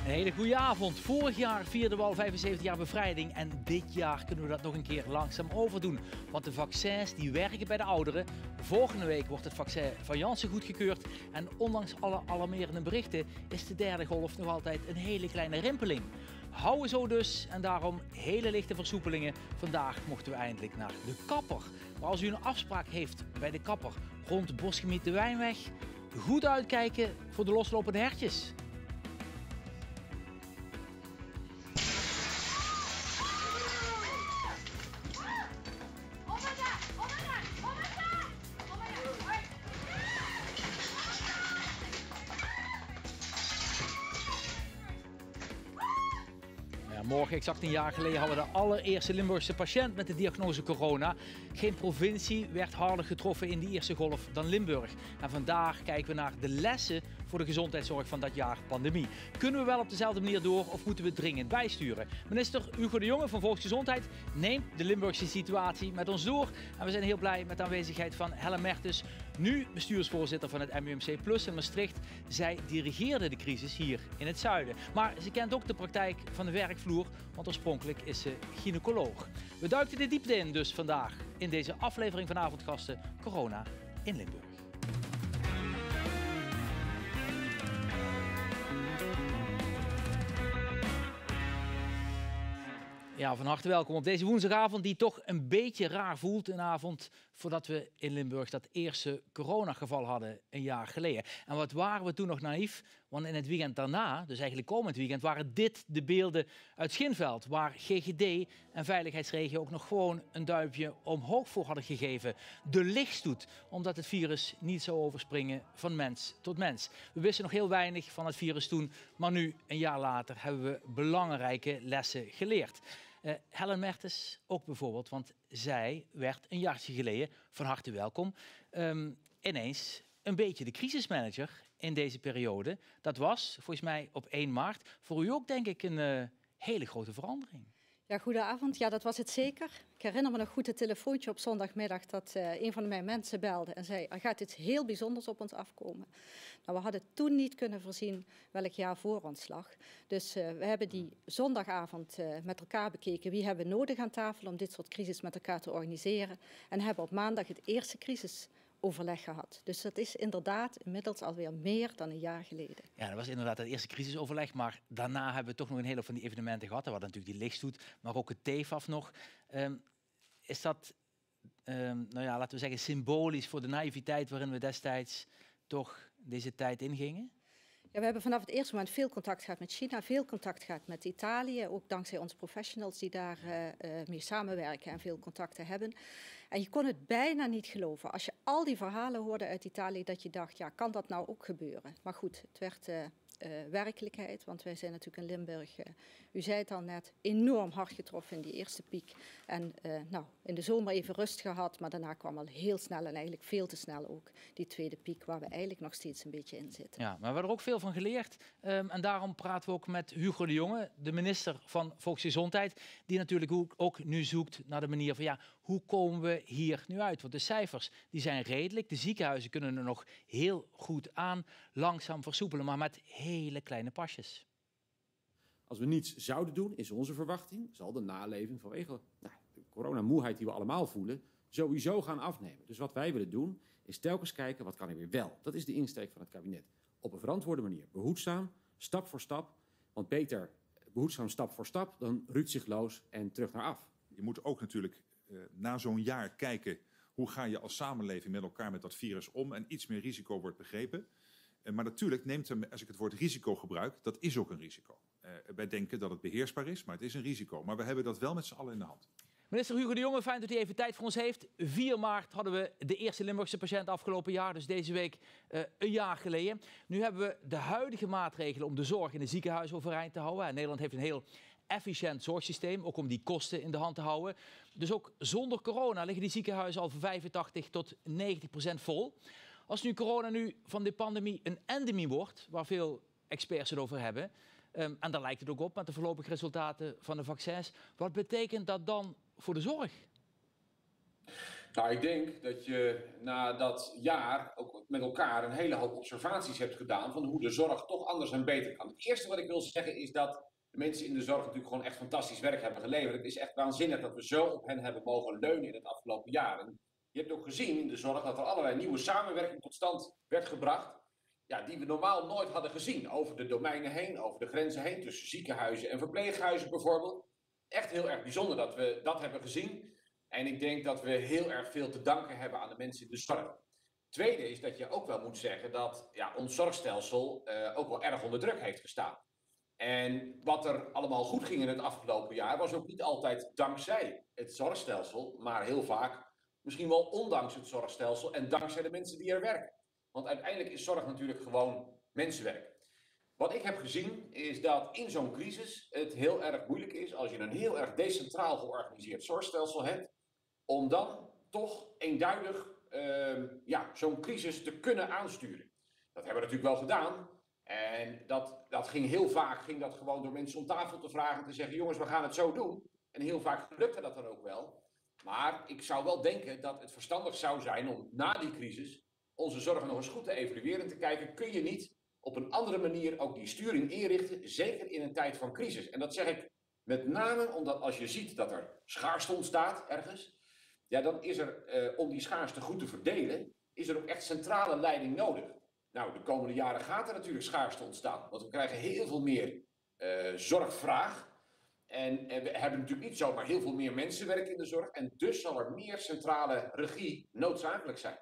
Een hele goede avond. Vorig jaar vierden we al 75 jaar bevrijding en dit jaar kunnen we dat nog een keer langzaam overdoen. Want de vaccins die werken bij de ouderen. Volgende week wordt het vaccin van Janssen goedgekeurd. En ondanks alle alarmerende berichten is de derde golf nog altijd een hele kleine rimpeling. Houden zo dus en daarom hele lichte versoepelingen. Vandaag mochten we eindelijk naar de kapper. Maar als u een afspraak heeft bij de kapper rond Bosgebied de Wijnweg, goed uitkijken voor de loslopende hertjes. Morgen, exact een jaar geleden, hadden we de allereerste Limburgse patiënt met de diagnose corona. Geen provincie werd harder getroffen in die eerste golf dan Limburg. En vandaag kijken we naar de lessen voor de gezondheidszorg van dat jaar pandemie. Kunnen we wel op dezelfde manier door of moeten we dringend bijsturen? Minister Hugo de Jonge van Volksgezondheid neemt de Limburgse situatie met ons door. En we zijn heel blij met de aanwezigheid van Helle Mertens, nu bestuursvoorzitter van het MUMC Plus in Maastricht. Zij dirigeerde de crisis hier in het zuiden. Maar ze kent ook de praktijk van de werkvloer, want oorspronkelijk is ze gynaecoloog. We duiken de diepte in dus vandaag in deze aflevering van Avondgasten Corona in Limburg. Ja, van harte welkom op deze woensdagavond die toch een beetje raar voelt. Een avond voordat we in Limburg dat eerste coronageval hadden een jaar geleden. En wat waren we toen nog naïef? Want in het weekend daarna, dus eigenlijk komend weekend, waren dit de beelden uit Schinveld. Waar GGD en veiligheidsregio ook nog gewoon een duimpje omhoog voor hadden gegeven. De lichtstoet, omdat het virus niet zou overspringen van mens tot mens. We wisten nog heel weinig van het virus toen, maar nu, een jaar later, hebben we belangrijke lessen geleerd. Helle Mertens ook bijvoorbeeld, want zij werd een jaartje geleden, van harte welkom, ineens een beetje de crisismanager in deze periode. Dat was volgens mij op 1 maart voor u ook denk ik een hele grote verandering. Ja, goedenavond. Ja, dat was het zeker. Ik herinner me nog goed het telefoontje op zondagmiddag dat een van mijn mensen belde en zei, er gaat iets heel bijzonders op ons afkomen. Nou, we hadden toen niet kunnen voorzien welk jaar voor ons lag. Dus we hebben die zondagavond met elkaar bekeken wie hebben we nodig aan tafel om dit soort crisis met elkaar te organiseren. En hebben op maandag het eerste crisisoverleg gehad. Dus dat is inderdaad inmiddels alweer meer dan een jaar geleden. Ja, dat was inderdaad het eerste crisisoverleg, maar daarna hebben we toch nog een hele van die evenementen gehad. We hadden natuurlijk die lichtstoet, maar ook het TEFAF nog. Is dat, nou ja, laten we zeggen, symbolisch voor de naïviteit waarin we destijds toch deze tijd ingingen? Ja, we hebben vanaf het eerste moment veel contact gehad met China, veel contact gehad met Italië, ook dankzij onze professionals die daar mee samenwerken en veel contacten hebben. En je kon het bijna niet geloven als je al die verhalen hoorde uit Italië dat je dacht, ja, kan dat nou ook gebeuren? Maar goed, het werd werkelijkheid, want wij zijn natuurlijk in Limburg, u zei het al net, enorm hard getroffen in die eerste piek. En nou, in de zomer even rust gehad, maar daarna kwam al heel snel en eigenlijk veel te snel ook die tweede piek waar we eigenlijk nog steeds een beetje in zitten. Ja, maar we hebben er ook veel van geleerd en daarom praten we ook met Hugo de Jonge, de minister van Volksgezondheid, die natuurlijk ook nu zoekt naar de manier van ja, hoe komen we hier nu uit? Want de cijfers die zijn redelijk, de ziekenhuizen kunnen er nog heel goed aan, langzaam versoepelen, maar met hele kleine pasjes. Als we niets zouden doen, is onze verwachting, zal de naleving vanwege de coronamoeheid die we allemaal voelen, sowieso gaan afnemen. Dus wat wij willen doen, is telkens kijken wat kan er weer wel. Dat is de insteek van het kabinet. Op een verantwoorde manier, behoedzaam, stap voor stap. Want beter behoedzaam stap voor stap dan rukzichtloos en terug naar af. Je moet ook natuurlijk na zo'n jaar kijken hoe ga je als samenleving met elkaar met dat virus om en iets meer risico wordt begrepen. Maar natuurlijk neemt hem, als ik het woord risico gebruik, dat is ook een risico. Wij denken dat het beheersbaar is, maar het is een risico. Maar we hebben dat wel met z'n allen in de hand. Minister Hugo de Jonge, fijn dat u even tijd voor ons heeft. 4 maart hadden we de eerste Limburgse patiënt afgelopen jaar, dus deze week een jaar geleden. Nu hebben we de huidige maatregelen om de zorg in de ziekenhuizen overeind te houden. En Nederland heeft een heel efficiënt zorgsysteem, ook om die kosten in de hand te houden. Dus ook zonder corona liggen die ziekenhuizen al voor 85% tot 90% vol. Als nu corona van de pandemie een endemie wordt, waar veel experts het over hebben, en daar lijkt het ook op met de voorlopige resultaten van de vaccins, wat betekent dat dan voor de zorg? Nou, ik denk dat je na dat jaar ook met elkaar een hele hoop observaties hebt gedaan van hoe de zorg toch anders en beter kan. Het eerste wat ik wil zeggen is dat de mensen in de zorg natuurlijk gewoon echt fantastisch werk hebben geleverd. Het is echt waanzinnig dat we zo op hen hebben mogen leunen in het afgelopen jaar. En je hebt ook gezien in de zorg dat er allerlei nieuwe samenwerking tot stand werd gebracht. Ja, die we normaal nooit hadden gezien. Over de domeinen heen, over de grenzen heen, tussen ziekenhuizen en verpleeghuizen bijvoorbeeld. Echt heel erg bijzonder dat we dat hebben gezien. En ik denk dat we heel erg veel te danken hebben aan de mensen in de zorg. Tweede is dat je ook wel moet zeggen dat ons zorgstelsel ook wel erg onder druk heeft gestaan. En wat er allemaal goed ging in het afgelopen jaar was ook niet altijd dankzij het zorgstelsel, maar heel vaak misschien wel ondanks het zorgstelsel en dankzij de mensen die er werken. Want uiteindelijk is zorg natuurlijk gewoon mensenwerk. Wat ik heb gezien is dat in zo'n crisis het heel erg moeilijk is als je een heel erg decentraal georganiseerd zorgstelsel hebt, om dan toch eenduidig zo'n crisis te kunnen aansturen. Dat hebben we natuurlijk wel gedaan. En dat ging heel vaak gewoon door mensen om tafel te vragen, te zeggen, jongens, we gaan het zo doen. En heel vaak lukte dat dan ook wel. Maar ik zou wel denken dat het verstandig zou zijn om na die crisis onze zorg nog eens goed te evalueren en te kijken, kun je niet op een andere manier ook die sturing inrichten, zeker in een tijd van crisis. En dat zeg ik met name omdat als je ziet dat er schaarste ontstaat ergens, ja, dan is er, om die schaarste goed te verdelen, is er ook echt centrale leiding nodig. Nou, de komende jaren gaat er natuurlijk schaarste ontstaan, want we krijgen heel veel meer zorgvraag. En we hebben natuurlijk niet zomaar heel veel meer mensen werken in de zorg. En dus zal er meer centrale regie noodzakelijk zijn.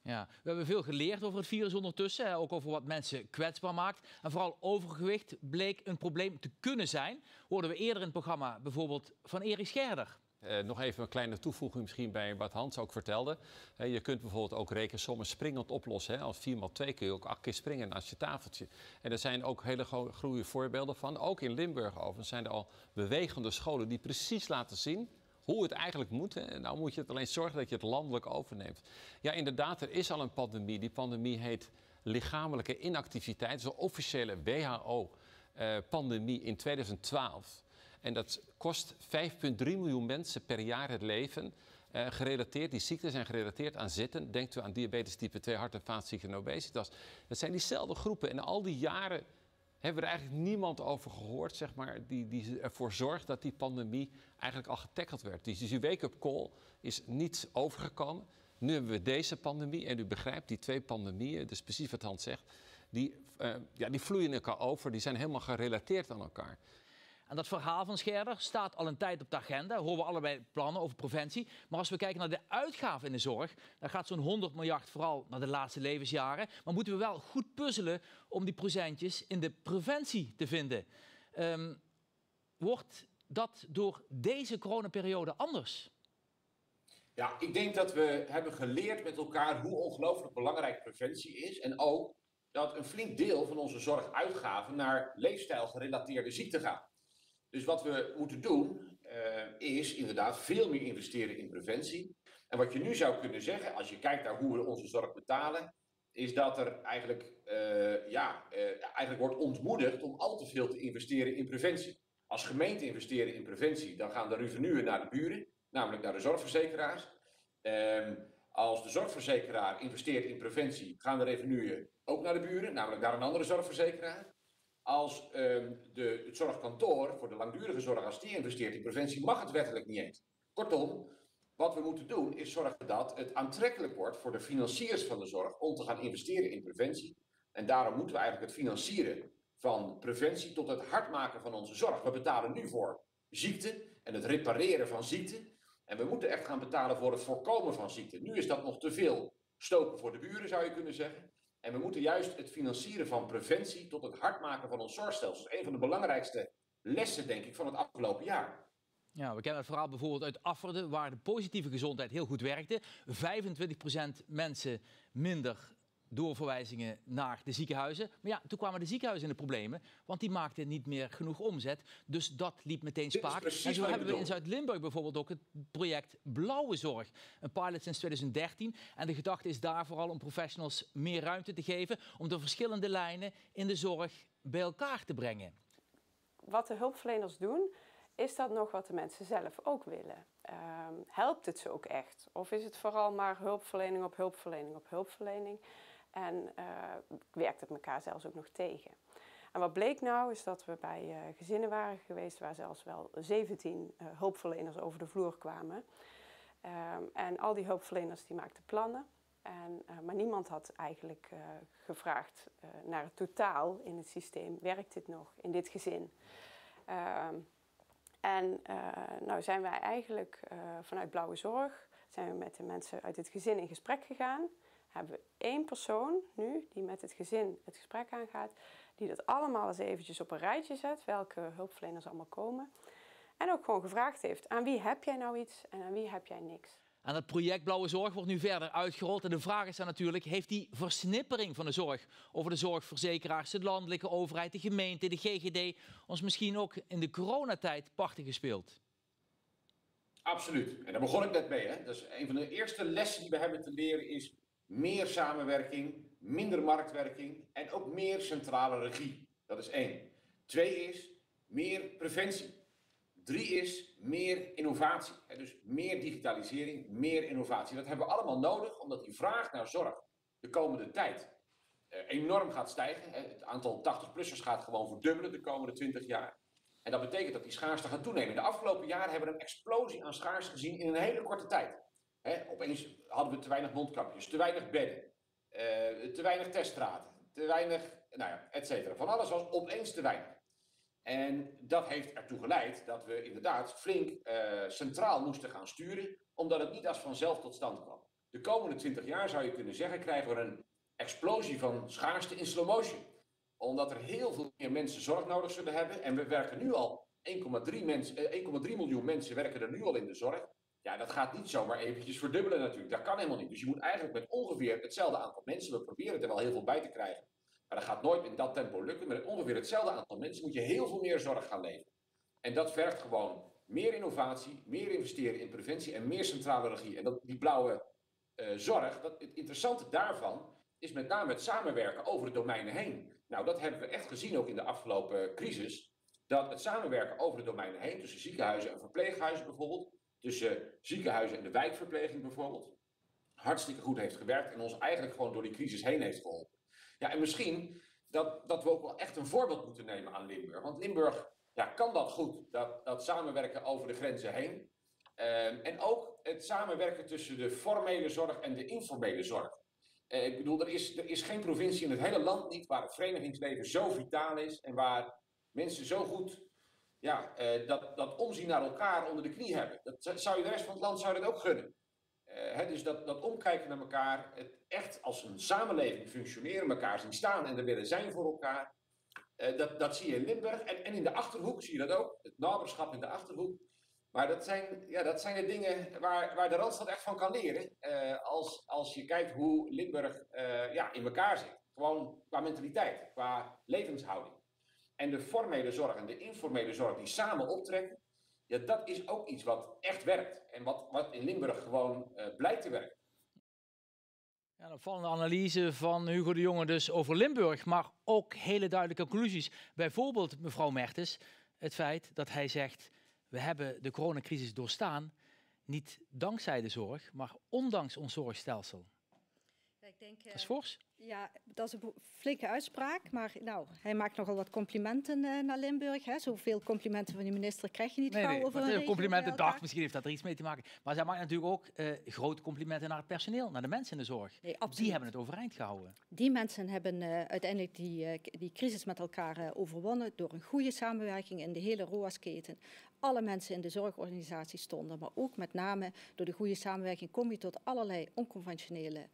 Ja, we hebben veel geleerd over het virus ondertussen, ook over wat mensen kwetsbaar maakt. En vooral overgewicht bleek een probleem te kunnen zijn. Hoorden we eerder in het programma bijvoorbeeld van Erik Scherder. Nog even een kleine toevoeging misschien bij wat Hans ook vertelde. Je kunt bijvoorbeeld ook rekensommen springend oplossen. Als 4x2 kun je ook 8 keer springen naast je tafeltje. En er zijn ook hele goede voorbeelden van. Ook in Limburg overigens zijn er al bewegende scholen die precies laten zien hoe het eigenlijk moet. En nou moet je het alleen zorgen dat je het landelijk overneemt. Ja, inderdaad, er is al een pandemie. Die pandemie heet lichamelijke inactiviteit. Dat is een officiële WHO-pandemie in 2012. En dat kost 5,3 miljoen mensen per jaar het leven. Gerelateerd, die ziekten zijn gerelateerd aan zitten. Denkt u aan diabetes type 2, hart- en vaatziekten en obesitas. Dat zijn diezelfde groepen. En al die jaren hebben we er eigenlijk niemand over gehoord, zeg maar, die ervoor zorgt dat die pandemie eigenlijk al getackeld werd. Dus die wake-up call is niet overgekomen. Nu hebben we deze pandemie en u begrijpt, die twee pandemieën, dus precies wat Hans zegt, die vloeien in elkaar over, die zijn helemaal gerelateerd aan elkaar. En dat verhaal van Scherder staat al een tijd op de agenda. Horen we allebei plannen over preventie. Maar als we kijken naar de uitgaven in de zorg, dan gaat zo'n 100 miljard vooral naar de laatste levensjaren. Maar moeten we wel goed puzzelen om die procentjes in de preventie te vinden. Wordt dat door deze coronaperiode anders? Ja, ik denk dat we hebben geleerd met elkaar hoe ongelooflijk belangrijk preventie is. En ook dat een flink deel van onze zorguitgaven naar leefstijlgerelateerde ziekten gaat. Dus wat we moeten doen is inderdaad veel meer investeren in preventie. En wat je nu zou kunnen zeggen, als je kijkt naar hoe we onze zorg betalen, is dat er eigenlijk wordt ontmoedigd om al te veel te investeren in preventie. Als gemeente investeren in preventie, dan gaan de revenuen naar de buren, namelijk naar de zorgverzekeraars. Als de zorgverzekeraar investeert in preventie, gaan de revenuen ook naar de buren, namelijk naar een andere zorgverzekeraar. Als het zorgkantoor voor de langdurige zorg, als die investeert in preventie, mag het wettelijk niet eens. Kortom, wat we moeten doen is zorgen dat het aantrekkelijk wordt voor de financiers van de zorg om te gaan investeren in preventie. En daarom moeten we eigenlijk het financieren van preventie tot het hard maken van onze zorg. We betalen nu voor ziekte en het repareren van ziekte. En we moeten echt gaan betalen voor het voorkomen van ziekte. Nu is dat nog te veel stoken voor de buren, zou je kunnen zeggen. En we moeten juist het financieren van preventie tot het hard maken van ons zorgstelsel. Dat is een van de belangrijkste lessen, denk ik, van het afgelopen jaar. Ja, we kennen het verhaal bijvoorbeeld uit Afferden, waar de positieve gezondheid heel goed werkte. 25% mensen minder doorverwijzingen naar de ziekenhuizen. Maar ja, toen kwamen de ziekenhuizen in de problemen, want die maakten niet meer genoeg omzet. Dus dat liep meteen spaak. En zo hebben we in Zuid-Limburg bijvoorbeeld ook het project Blauwe Zorg. Een pilot sinds 2013. En de gedachte is daar vooral om professionals meer ruimte te geven, om de verschillende lijnen in de zorg bij elkaar te brengen. Wat de hulpverleners doen, is dat nog wat de mensen zelf ook willen. helpt het ze ook echt? Of is het vooral maar hulpverlening op hulpverlening op hulpverlening? En werkt het elkaar zelfs ook nog tegen? En wat bleek nou is dat we bij gezinnen waren geweest waar zelfs wel 17 hulpverleners over de vloer kwamen. En al die hulpverleners die maakten plannen. Maar niemand had eigenlijk gevraagd naar het totaal in het systeem. Werkt dit nog in dit gezin? Nou zijn wij eigenlijk vanuit Blauwe Zorg zijn we met de mensen uit het gezin in gesprek gegaan. Hebben we 1 persoon nu die met het gezin het gesprek aangaat, die dat allemaal eens eventjes op een rijtje zet, welke hulpverleners allemaal komen. En ook gewoon gevraagd heeft, aan wie heb jij nou iets en aan wie heb jij niks? En het project Blauwe Zorg wordt nu verder uitgerold. En de vraag is dan natuurlijk, heeft die versnippering van de zorg over de zorgverzekeraars, de landelijke overheid, de gemeente, de GGD, ons misschien ook in de coronatijd parten gespeeld? Absoluut. En daar begon ik net mee. Hè? Dus een van de eerste lessen die we hebben te leren is meer samenwerking, minder marktwerking en ook meer centrale regie. Dat is 1. 2 is meer preventie. 3 is meer innovatie. Dus meer digitalisering, meer innovatie. Dat hebben we allemaal nodig, omdat die vraag naar zorg de komende tijd enorm gaat stijgen. Het aantal 80-plussers gaat gewoon verdubbelen de komende 20 jaar. En dat betekent dat die schaarste gaat toenemen. De afgelopen jaren hebben we een explosie aan schaarste gezien in een hele korte tijd. Opeens hadden we te weinig mondkapjes, te weinig bedden, te weinig teststraten, te weinig, et cetera. Van alles was opeens te weinig. En dat heeft ertoe geleid dat we inderdaad flink centraal moesten gaan sturen, omdat het niet als vanzelf tot stand kwam. De komende 20 jaar zou je kunnen zeggen, krijgen we een explosie van schaarste in slow motion. Omdat er heel veel meer mensen zorg nodig zullen hebben. En we werken nu al, 1,3 miljoen mensen werken er nu al in de zorg. Ja, dat gaat niet zomaar eventjes verdubbelen natuurlijk. Dat kan helemaal niet. Dus je moet eigenlijk met ongeveer hetzelfde aantal mensen, we proberen er wel heel veel bij te krijgen, maar dat gaat nooit in dat tempo lukken. Met ongeveer hetzelfde aantal mensen moet je heel veel meer zorg gaan leveren. En dat vergt gewoon meer innovatie, meer investeren in preventie en meer centrale regie. En die blauwe zorg, het interessante daarvan is met name het samenwerken over de domeinen heen. Nou, dat hebben we echt gezien ook in de afgelopen crisis. Dat het samenwerken over de domeinen heen, tussen ziekenhuizen en verpleeghuizen bijvoorbeeld, tussen ziekenhuizen en de wijkverpleging bijvoorbeeld, hartstikke goed heeft gewerkt en ons eigenlijk gewoon door die crisis heen heeft geholpen. Ja, en misschien dat we ook wel echt een voorbeeld moeten nemen aan Limburg. Want Limburg kan dat goed, dat samenwerken over de grenzen heen. En ook het samenwerken tussen de formele zorg en de informele zorg. Ik bedoel, er is geen provincie in het hele land niet waar het verenigingsleven zo vitaal is en waar mensen zo goed dat omzien naar elkaar onder de knie hebben. Dat zou je de rest van het land dat ook gunnen. Dus dat omkijken naar elkaar, het echt als een samenleving functioneren, elkaar zien staan en er willen zijn voor elkaar. Dat zie je in Limburg en in de Achterhoek zie je dat ook, het naberschap in de Achterhoek. Maar dat zijn de dingen waar de Randstad echt van kan leren. Als je kijkt hoe Limburg in elkaar zit. Gewoon qua mentaliteit, qua levenshouding. En de formele zorg en de informele zorg die samen optrekken. Ja, dat is ook iets wat echt werkt. En wat in Limburg gewoon blijkt te werken. Ja, een opvallende analyse van Hugo de Jonge dus over Limburg. Maar ook hele duidelijke conclusies. Bijvoorbeeld, mevrouw Mertens, het feit dat hij zegt, we hebben de coronacrisis doorstaan. Niet dankzij de zorg, maar ondanks ons zorgstelsel. Ik denk, dat is fors. Ja, dat is een flinke uitspraak. Maar hij maakt nogal wat complimenten naar Limburg. Hè. Zoveel complimenten van de minister krijg je niet gauw over een complimentendag, misschien heeft dat er iets mee te maken. Maar zij maakt natuurlijk ook grote complimenten naar het personeel, naar de mensen in de zorg. Nee, die hebben het overeind gehouden. Die mensen hebben uiteindelijk die crisis met elkaar overwonnen door een goede samenwerking in de hele ROAS-keten. Alle mensen in de zorgorganisatie stonden, maar ook met name door de goede samenwerking kom je tot allerlei onconventionele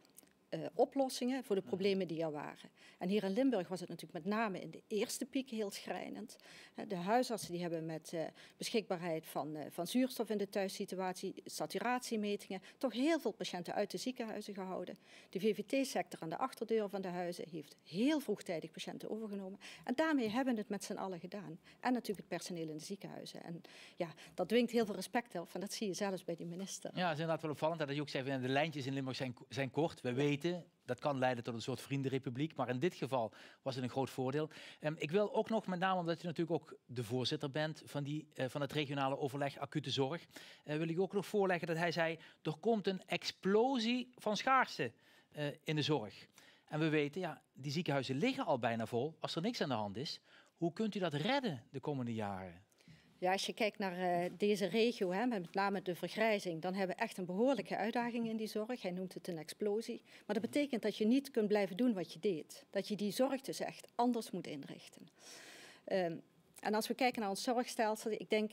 oplossingen voor de problemen die er waren. En hier in Limburg was het natuurlijk met name in de eerste piek heel schrijnend. De huisartsen die hebben met beschikbaarheid van zuurstof in de thuissituatie, saturatiemetingen, toch heel veel patiënten uit de ziekenhuizen gehouden. De VVT-sector aan de achterdeur van de huizen heeft heel vroegtijdig patiënten overgenomen. En daarmee hebben we het met z'n allen gedaan. En natuurlijk het personeel in de ziekenhuizen. En ja, dat dwingt heel veel respect af. En dat zie je zelfs bij die minister. Ja, dat is inderdaad wel opvallend dat je ook zegt, de lijntjes in Limburg zijn kort. We weten weten, dat kan leiden tot een soort vriendenrepubliek. Maar in dit geval was het een groot voordeel. Ik wil ook nog, met name omdat u natuurlijk ook de voorzitter bent van het regionale overleg acute zorg, wil ik ook nog voorleggen dat hij zei, er komt een explosie van schaarste in de zorg. En we weten, ja, die ziekenhuizen liggen al bijna vol. Als er niks aan de hand is, hoe kunt u dat redden de komende jaren? Ja, als je kijkt naar deze regio, met name de vergrijzing, dan hebben we echt een behoorlijke uitdaging in die zorg. Hij noemt het een explosie. Maar dat betekent dat je niet kunt blijven doen wat je deed. Dat je die zorg dus echt anders moet inrichten. En als we kijken naar ons zorgstelsel, ik denk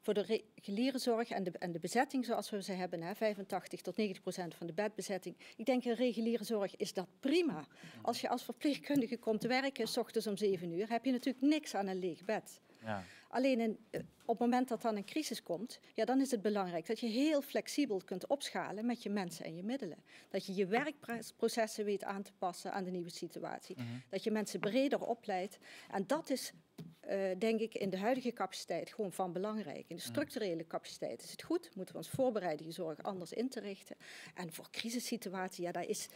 voor de reguliere zorg en de bezetting zoals we ze hebben, 85 tot 90% van de bedbezetting. Ik denk in reguliere zorg is dat prima. Als je als verpleegkundige komt werken, 's ochtends om 7 uur, heb je natuurlijk niks aan een leeg bed. Ja. Alleen op het moment dat dan een crisis komt, ja, dan is het belangrijk dat je heel flexibel kunt opschalen met je mensen en je middelen. Dat je je werkprocessen weet aan te passen aan de nieuwe situatie. Dat je mensen breder opleidt. En dat is, denk ik, in de huidige capaciteit gewoon van belangrijk. In de structurele capaciteit is het goed. Moeten we ons voorbereiden je zorg anders in te richten. En voor crisissituatie, ja, daar is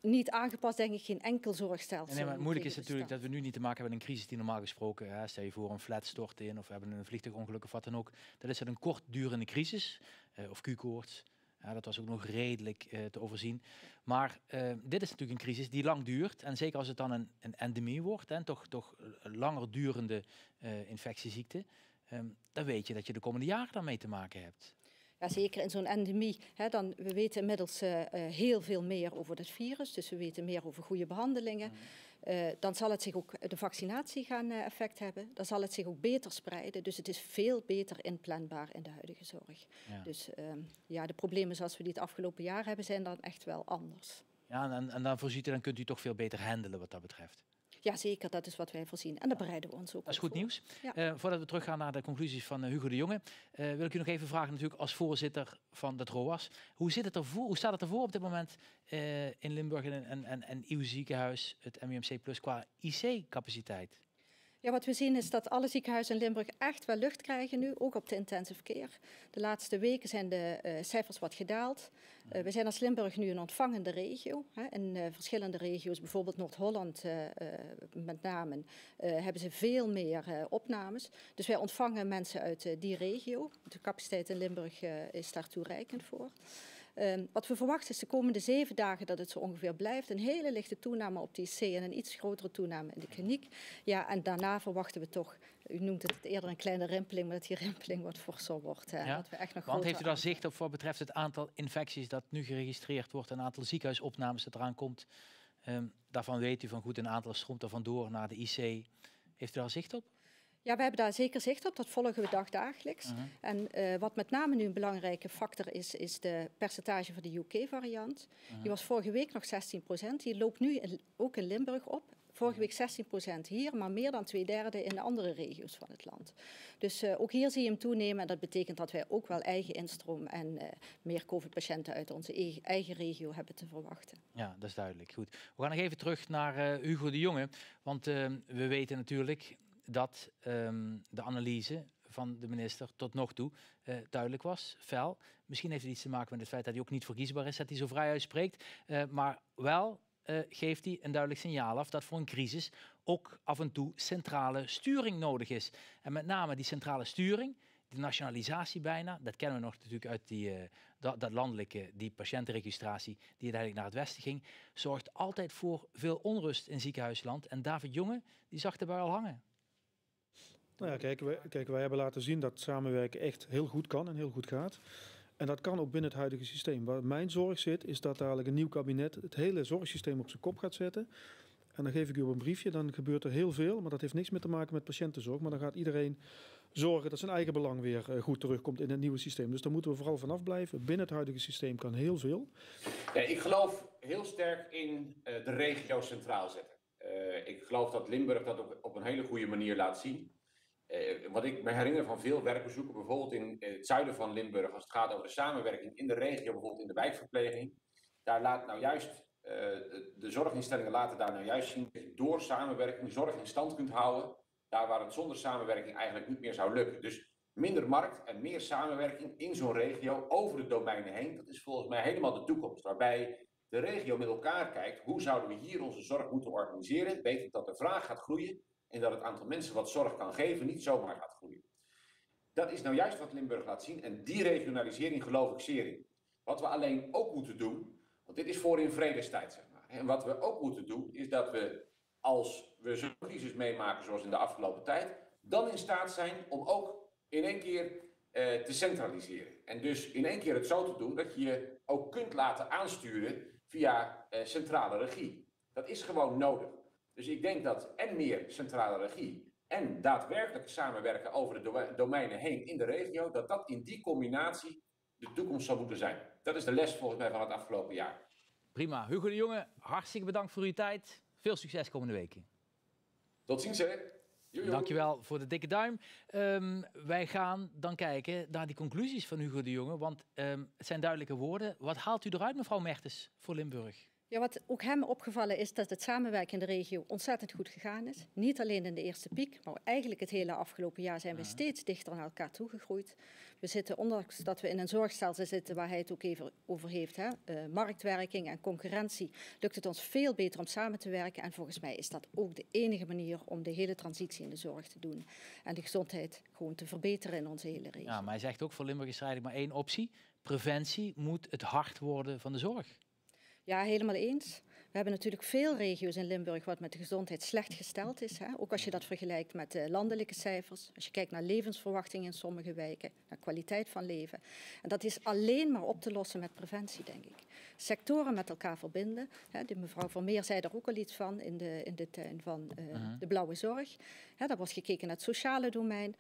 niet aangepast, denk ik, geen enkel zorgstelsel. Nee, maar het moeilijk is natuurlijk dat we nu niet te maken hebben met een crisis die normaal gesproken, stel je voor een flat stort in of we hebben een vliegtuigongeluk of wat dan ook. Dat is een kortdurende crisis, of Q-koorts. Ja, dat was ook nog redelijk te overzien. Maar dit is natuurlijk een crisis die lang duurt. En zeker als het dan een endemie wordt, toch langer durende infectieziekte, dan weet je dat je de komende jaren daarmee te maken hebt. Ja, zeker in zo'n endemie. We weten inmiddels heel veel meer over het virus. Dus we weten meer over goede behandelingen. Dan zal het zich ook de vaccinatie gaan effect hebben. Dan zal het zich ook beter spreiden. Dus het is veel beter inplanbaar in de huidige zorg. Ja. Dus de problemen zoals we die het afgelopen jaar hebben, zijn dan echt wel anders. Ja, en dan voorziet u, dan kunt u toch veel beter handelen wat dat betreft. Ja, zeker. Dat is wat wij voorzien. En daar bereiden we ons ook op. Dat is goed voor. nieuws. Ja. Voordat we teruggaan naar de conclusies van Hugo de Jonge, wil ik u nog even vragen, natuurlijk als voorzitter van het ROAS. Hoe staat het ervoor op dit moment in Limburg en uw ziekenhuis, het MUMC Plus, qua IC-capaciteit? Ja, wat we zien is dat alle ziekenhuizen in Limburg echt wel lucht krijgen nu, ook op de intensive care. De laatste weken zijn de cijfers wat gedaald. We zijn als Limburg nu een ontvangende regio. In verschillende regio's, bijvoorbeeld Noord-Holland met name, hebben ze veel meer opnames. Dus wij ontvangen mensen uit die regio. De capaciteit in Limburg is daar toereikend voor. Wat we verwachten is de komende 7 dagen dat het zo ongeveer blijft. Een hele lichte toename op de IC en een iets grotere toename in de kliniek. Ja, en daarna verwachten we toch, u noemt het eerder een kleine rimpeling, maar dat die rimpeling wat forser wordt. Ja. Dat we echt nog Want heeft u daar zicht op wat betreft het aantal infecties dat nu geregistreerd wordt, een aantal ziekenhuisopnames dat eraan komt? Daarvan weet u van goed, een aantal stroomt er vandoor naar de IC. Heeft u daar zicht op? Ja, we hebben daar zeker zicht op. Dat volgen we dagdagelijks. En wat met name nu een belangrijke factor is de percentage van de UK-variant. Die was vorige week nog 16%. Die loopt nu ook in Limburg op. Vorige week 16% hier, maar meer dan 2/3 in de andere regio's van het land. Dus ook hier zie je hem toenemen. En dat betekent dat wij ook wel eigen instroom en meer COVID-patiënten uit onze eigen regio hebben te verwachten. Ja, dat is duidelijk. Goed. We gaan nog even terug naar Hugo de Jonge. Want we weten natuurlijk dat de analyse van de minister tot nog toe duidelijk was, fel. Misschien heeft het iets te maken met het feit dat hij ook niet verkiesbaar is, dat hij zo vrij uitspreekt. Maar wel geeft hij een duidelijk signaal af dat voor een crisis ook af en toe centrale sturing nodig is. En met name die centrale sturing, die nationalisatie bijna, dat kennen we nog natuurlijk uit dat landelijke, die patiëntenregistratie die uiteindelijk naar het westen ging, zorgt altijd voor veel onrust in ziekenhuisland. En David Jonge, die zag erbij al hangen. Nou ja, kijk, wij hebben laten zien dat samenwerken echt heel goed kan en heel goed gaat. En dat kan ook binnen het huidige systeem. Waar mijn zorg zit, is dat dadelijk een nieuw kabinet het hele zorgsysteem op zijn kop gaat zetten. En dan geef ik u op een briefje, dan gebeurt er heel veel. Maar dat heeft niks meer te maken met patiëntenzorg. Maar dan gaat iedereen zorgen dat zijn eigen belang weer goed terugkomt in het nieuwe systeem. Dus daar moeten we vooral vanaf blijven. Binnen het huidige systeem kan heel veel. Ja, ik geloof heel sterk in de regio centraal zetten. Ik geloof dat Limburg dat ook op een hele goede manier laat zien. Wat ik me herinner van veel werkbezoeken, bijvoorbeeld in het zuiden van Limburg, als het gaat over de samenwerking in de regio, bijvoorbeeld in de wijkverpleging, daar laat nou juist de zorginstellingen laten daar nou juist zien dat je door samenwerking zorg in stand kunt houden, daar waar het zonder samenwerking eigenlijk niet meer zou lukken. Dus minder markt en meer samenwerking in zo'n regio over de domeinen heen, dat is volgens mij helemaal de toekomst, waarbij de regio met elkaar kijkt, hoe zouden we hier onze zorg moeten organiseren, wetend dat de vraag gaat groeien en dat het aantal mensen wat zorg kan geven niet zomaar gaat groeien. Dat is nou juist wat Limburg laat zien en die regionalisering geloof ik zeer in. Wat we alleen ook moeten doen, want dit is voor in vredestijd, zeg maar. En wat we ook moeten doen, is dat we, als we zo'n crisis meemaken zoals in de afgelopen tijd, dan in staat zijn om ook in één keer te centraliseren. En dus in één keer het zo te doen dat je je ook kunt laten aansturen via centrale regie. Dat is gewoon nodig. Dus ik denk dat en meer centrale regie en daadwerkelijk samenwerken over de domeinen heen in de regio, dat dat in die combinatie de toekomst zou moeten zijn. Dat is de les volgens mij van het afgelopen jaar. Prima. Hugo de Jonge, hartstikke bedankt voor uw tijd. Veel succes komende weken. Tot ziens, hè. Jojo. Dankjewel voor de dikke duim. Wij gaan dan kijken naar die conclusies van Hugo de Jonge, want het zijn duidelijke woorden. Wat haalt u eruit, mevrouw Mertens, voor Limburg? Ja, wat ook hem opgevallen is dat het samenwerken in de regio ontzettend goed gegaan is. Niet alleen in de eerste piek, maar eigenlijk het hele afgelopen jaar zijn we steeds dichter naar elkaar toegegroeid. We zitten, ondanks dat we in een zorgstelsel zitten waar hij het ook even over heeft, marktwerking en concurrentie, lukt het ons veel beter om samen te werken. En volgens mij is dat ook de enige manier om de hele transitie in de zorg te doen. En de gezondheid gewoon te verbeteren in onze hele regio. Ja, maar hij zegt ook, voor Limburg is er eigenlijk maar één optie. Preventie moet het hart worden van de zorg. Ja, helemaal eens. We hebben natuurlijk veel regio's in Limburg wat met de gezondheid slecht gesteld is. Hè? Ook als je dat vergelijkt met de landelijke cijfers. Als je kijkt naar levensverwachting in sommige wijken, naar kwaliteit van leven. En dat is alleen maar op te lossen met preventie, denk ik. Sectoren met elkaar verbinden. Hè? De mevrouw Vermeer zei daar ook al iets van in de tuin van de blauwe zorg. Hè, daar wordt gekeken naar het sociale domein.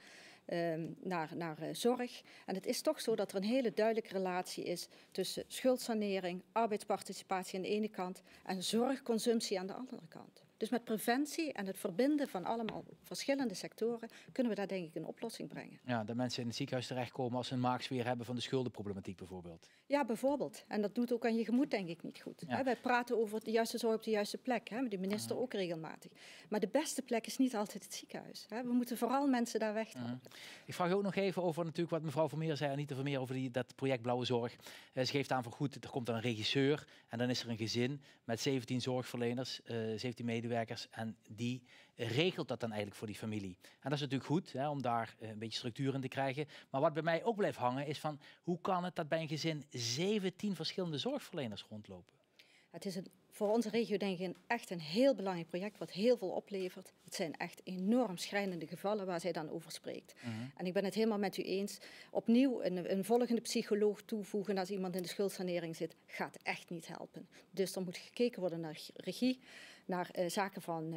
Naar zorg. En het is toch zo dat er een hele duidelijke relatie is tussen schuldsanering, arbeidsparticipatie aan de ene kant en zorgconsumptie aan de andere kant. Dus met preventie en het verbinden van allemaal verschillende sectoren kunnen we daar denk ik een oplossing brengen. Ja, dat mensen in het ziekenhuis terechtkomen als ze een maagsfeer hebben van de schuldenproblematiek bijvoorbeeld. Ja, bijvoorbeeld. En dat doet ook aan je gemoed denk ik niet goed. Ja. Wij praten over de juiste zorg op de juiste plek. Hè? De minister ook regelmatig. Maar de beste plek is niet altijd het ziekenhuis. Hè? We moeten vooral mensen daar weghelpen. Ik vraag je ook nog even over natuurlijk wat mevrouw Vermeer zei. Anita Vermeer over dat project Blauwe Zorg. Ze geeft aan van goed, er komt dan een regisseur. En dan is er een gezin met 17 zorgverleners, 17 medewerkers. En die regelt dat dan eigenlijk voor die familie. En dat is natuurlijk goed, hè, om daar een beetje structuur in te krijgen. Maar wat bij mij ook blijft hangen is van hoe kan het dat bij een gezin 17 verschillende zorgverleners rondlopen? Het is voor onze regio denk ik echt een heel belangrijk project wat heel veel oplevert. Het zijn echt enorm schrijnende gevallen waar zij dan over spreekt. En ik ben het helemaal met u eens. Opnieuw een volgende psycholoog toevoegen als iemand in de schuldsanering zit, gaat echt niet helpen. Dus er moet gekeken worden naar regie, naar zaken van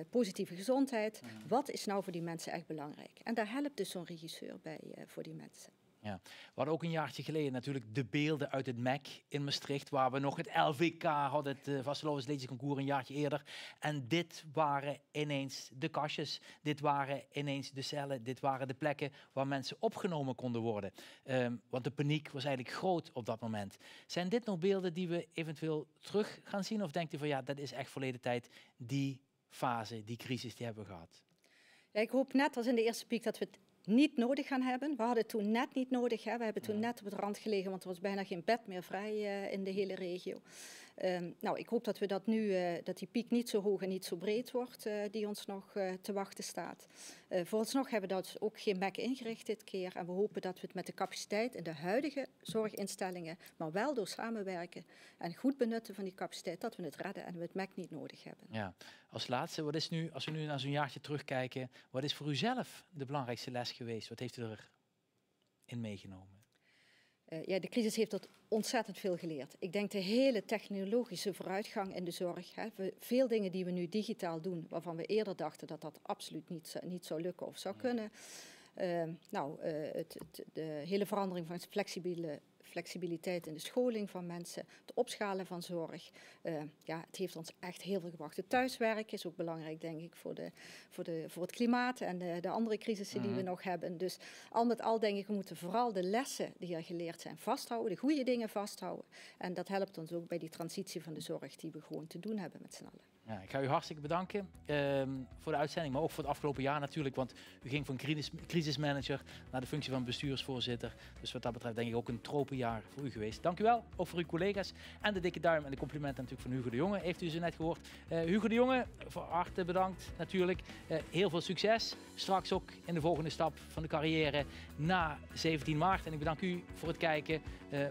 positieve gezondheid. Wat is nou voor die mensen echt belangrijk? En daar helpt dus zo'n regisseur bij voor die mensen. Ja. We hadden ook een jaartje geleden natuurlijk de beelden uit het MEC in Maastricht, waar we nog het LVK hadden, het Vastelovens Concours een jaartje eerder. En dit waren ineens de kastjes, dit waren ineens de cellen, dit waren de plekken waar mensen opgenomen konden worden. Want de paniek was eigenlijk groot op dat moment. Zijn dit nog beelden die we eventueel terug gaan zien? Of denkt u van ja, dat is echt verleden tijd, die fase, die crisis, die hebben we gehad? Ja, ik hoop net als in de eerste piek dat we het niet nodig gaan hebben. We hadden het toen net niet nodig. Hè. We hebben toen net op het rand gelegen, want er was bijna geen bed meer vrij in de hele regio. Nou, ik hoop dat we dat nu, dat die piek niet zo hoog en niet zo breed wordt, die ons nog te wachten staat. Vooralsnog hebben we dat ook geen MEC ingericht dit keer. En we hopen dat we het met de capaciteit in de huidige zorginstellingen, maar wel door samenwerken en goed benutten van die capaciteit, dat we het redden en we het MEC niet nodig hebben. Ja. Als laatste, wat is nu, als we nu naar zo'n jaartje terugkijken, wat is voor u zelf de belangrijkste les geweest? Wat heeft u erin meegenomen? Ja, de crisis heeft tot ontzettend veel geleerd. Ik denk de hele technologische vooruitgang in de zorg. Hè, veel dingen die we nu digitaal doen, waarvan we eerder dachten dat dat absoluut niet zou lukken of zou kunnen. De hele verandering van flexibiliteit in de scholing van mensen, het opschalen van zorg. Het heeft ons echt heel veel gebracht. Het thuiswerken is ook belangrijk, denk ik, voor het klimaat en de andere crisissen die we nog hebben. Dus al met al denk ik, we moeten vooral de lessen die er geleerd zijn vasthouden, de goede dingen vasthouden. En dat helpt ons ook bij die transitie van de zorg die we gewoon te doen hebben met z'n allen. Ja, ik ga u hartstikke bedanken voor de uitzending, maar ook voor het afgelopen jaar natuurlijk. Want u ging van crisismanager naar de functie van bestuursvoorzitter. Dus wat dat betreft denk ik ook een tropenjaar voor u geweest. Dank u wel, ook voor uw collega's. En de dikke duim en de complimenten natuurlijk van Hugo de Jonge. Heeft u ze net gehoord. Hugo de Jonge, van harte bedankt natuurlijk. Heel veel succes. Straks ook in de volgende stap van de carrière na 17 maart. En ik bedank u voor het kijken.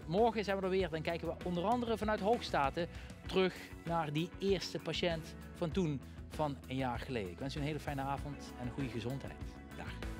Morgen zijn we er weer. Dan kijken we onder andere vanuit Hoogstaten terug naar die eerste patiënt van toen, van een jaar geleden. Ik wens u een hele fijne avond en een goede gezondheid. Dag.